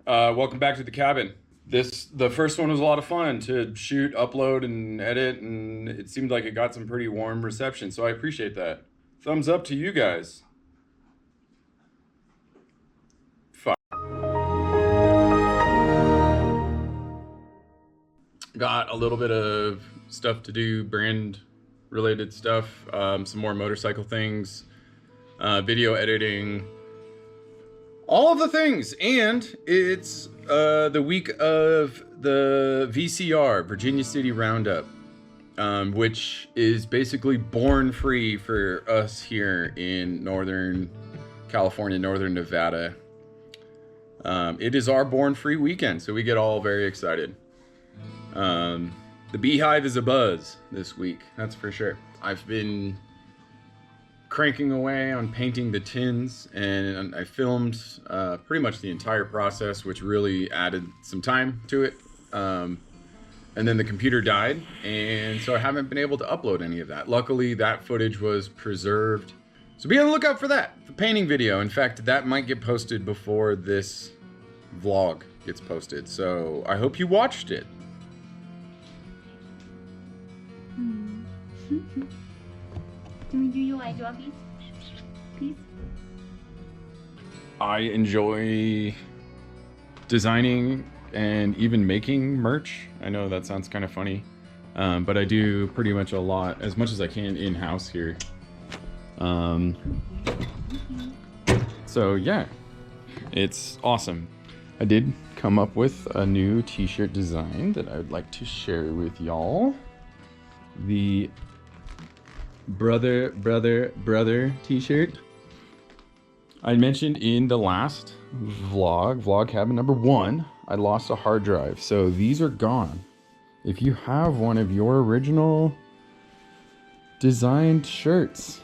Welcome back to the cabin. The first one was a lot of fun to shoot, upload, and edit, and it seemed like it got some pretty warm reception, so I appreciate that. Thumbs up to you guys. Fuck. Got a little bit of stuff to do, brand-related stuff, some more motorcycle things, video editing, all of the things, and it's the week of the VCR, Virginia City Roundup, which is basically born free for us here in Northern California, Northern Nevada. It is our born free weekend, so we get all very excited. The beehive is abuzz this week, that's for sure. I've been cranking away on painting the tins, and I filmed pretty much the entire process, which really added some time to it. And then the computer died, and so I haven't been able to upload any of that. Luckily, that footage was preserved. So be on the lookout for that, the painting video. In fact, that might get posted before this vlog gets posted. So I hope you watched it. Do you like your piece? I enjoy designing and even making merch. I know that sounds kind of funny, but I do pretty much a lot, as much as I can in-house here. So yeah, it's awesome. I did come up with a new t-shirt design that I would like to share with y'all. The brother t-shirt. I mentioned in the last vlog cabin number 1, I lost a hard drive, so these are gone. If you have one of your original designed shirts,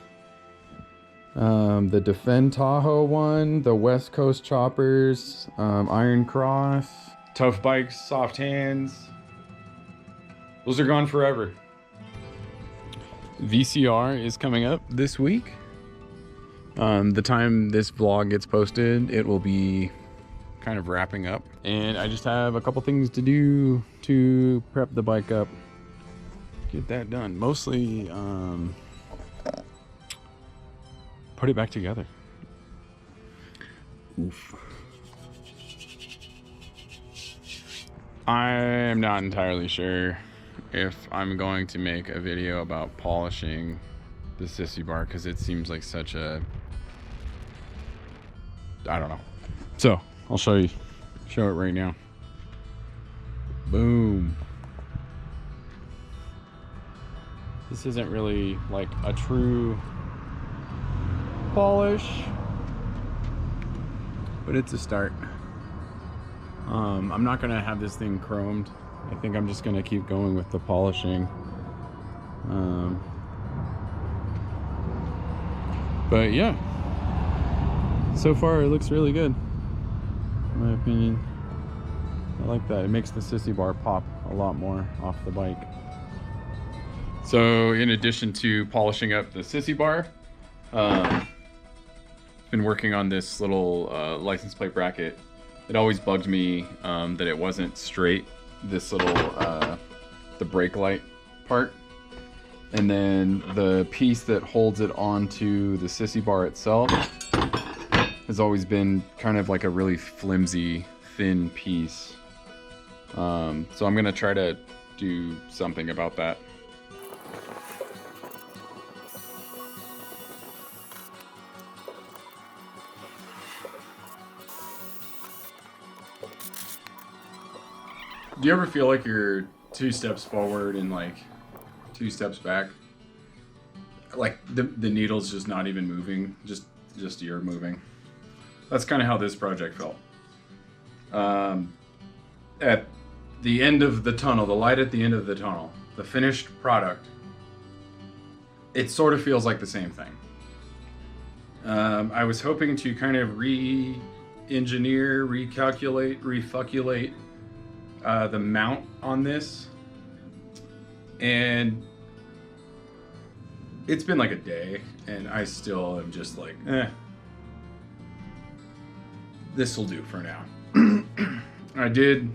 the Defend Tahoe one, the West Coast Choppers, Iron Cross, Tough Bikes, Soft Hands, those are gone forever. VCR is coming up this week. The time this vlog gets posted, it will be kind of wrapping up, and I just have a couple things to do to prep the bike up, get that done. Mostly put it back together. Oof. I'm not entirely sure if I'm going to make a video about polishing the sissy bar, because it seems like such a, I don't know. So I'll show it right now. Boom. This isn't really like a true polish, but it's a start. I'm not gonna have this thing chromed. I think I'm just gonna keep going with the polishing. But yeah, so far it looks really good, in my opinion. I like that. It makes the sissy bar pop a lot more off the bike. So in addition to polishing up the sissy bar, been working on this little license plate bracket. It always bugged me that it wasn't straight. This little the brake light part, and then the piece that holds it onto the sissy bar itself has always been kind of like a really flimsy, thin piece. So I'm gonna try to do something about that. Do you ever feel like you're 2 steps forward and like 2 steps back? Like the needle's just not even moving, just you're moving. That's kind of how this project felt. At the end of the tunnel, the light at the end of the tunnel, the finished product, it sort of feels like the same thing. I was hoping to kind of re-engineer, recalculate, refuculate the mount on this, and it's been like a day and I still am just like, this will do for now. I did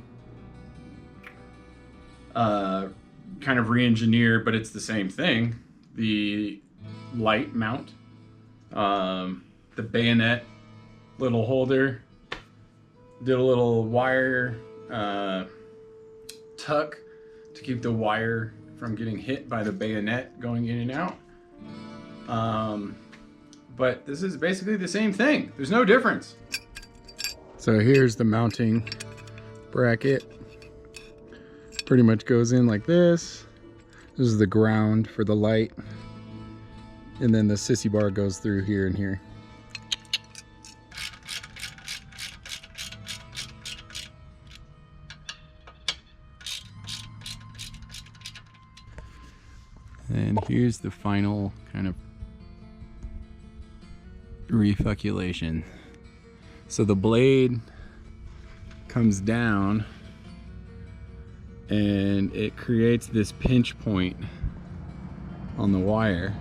kind of re-engineer, but it's the same thing. The light mount, the bayonet little holder, did a little wire tuck to keep the wire from getting hit by the bayonet going in and out. But this is basically the same thing. There's no difference. So here's the mounting bracket. Pretty much goes in like this. This is the ground for the light. And then the sissy bar goes through here and here. And here's the final kind of refuculation. So the blade comes down and it creates this pinch point on the wire,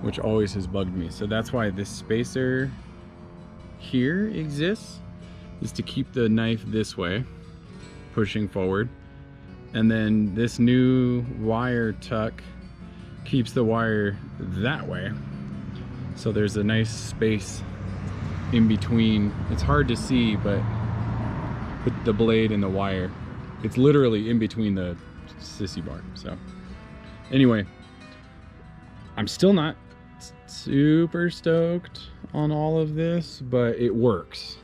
which always has bugged me. So that's why this spacer here exists, is to keep the knife this way, pushing forward. And then this new wire tuck keeps the wire that way. So there's a nice space in between. It's hard to see, but with the blade and the wire, it's literally in between the sissy bar. So anyway, I'm still not super stoked on all of this, but it works.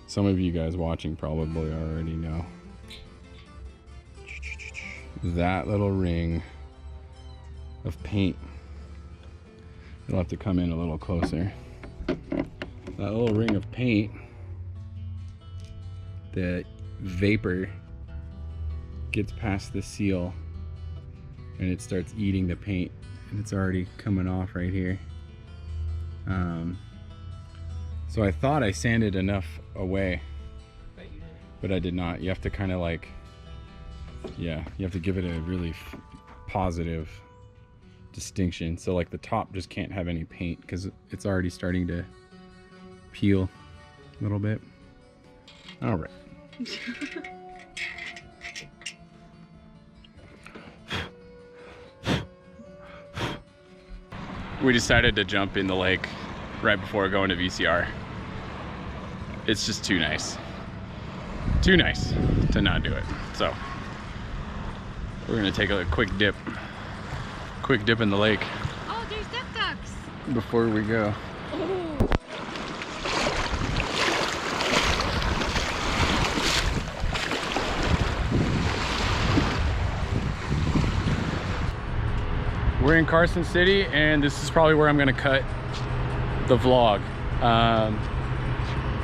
Some of you guys watching probably already know. That little ring of paint. You'll have to come in a little closer. That little ring of paint, the vapor gets past the seal and it starts eating the paint, and it's already coming off right here. So I thought I sanded enough away, but I did not. You have to kind of like, yeah, you have to give it a really positive distinction. So like the top just can't have any paint because it's already starting to peel a little bit. All right. We decided to jump in the lake right before going to VCR. It's just too nice. Too nice to not do it. So we're gonna take a quick dip in the lake. Oh, there's ducks. Before we go. We're in Carson City, and this is probably where I'm gonna cut the vlog.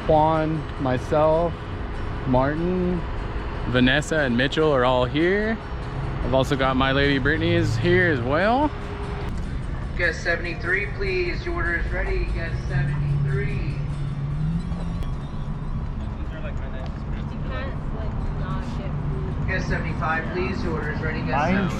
Juan, myself, Martin, Vanessa, and Mitchell are all here. I've also got my lady Brittany is here as well. Guest 73, please. Your order is ready. Guest 73. You can't like not get food. Guest 75, please. Your order is ready. Guest Mine's